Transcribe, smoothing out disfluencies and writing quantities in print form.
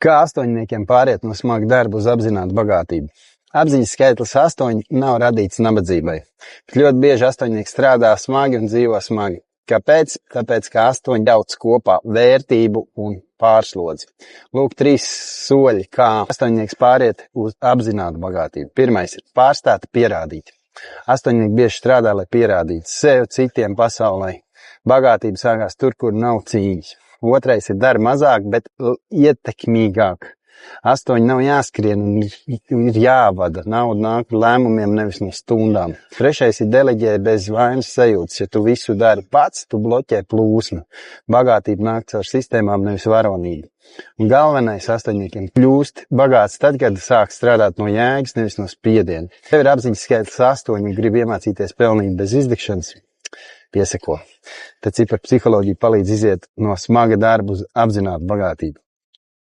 Kā astoņniekiem pāriet no smaga darba uz apzinātu bagātību? Apziņas skaitlis 8 nav radīts nabadzībai, bet ļoti bieži astoņnieki strādā smagi un dzīvo smagi. Kāpēc? Tāpēc, ka 8 daudz kopā vērtību un pārslodzi. Lūk, 3 soļi, kā astoņnieks pāriet uz apzinātu bagātību. Pirmais ir pārstāt pierādīt. Astoņnieki bieži strādā, lai pierādītu sev, citiem, pasaulē. Bagātība sākās tur, kur nav cīņas. Otrais ir dara mazāk, bet ietekmīgāk. 8 nav jāskrien un ir jāvada. Nauda nāk ar lēmumiem, nevis no stundām. Trešais ir deleģē bez vainas sajūtas. Ja tu visu dari pats, tu bloķē plūsmu. Bagātība nāk caur sistēmām, nevis varonību. Un galvenais astoņniekiem kļūst bagāts tad, kad sāk strādāt no jēgas, nevis no spiediena. Tev ir apziņas skaitlis 8 un grib iemācīties pelnīt bez izdegšanas. Pieseko. Tad cipar psiholoģija palīdz iziet no smaga darba uz apzinātu bagātību.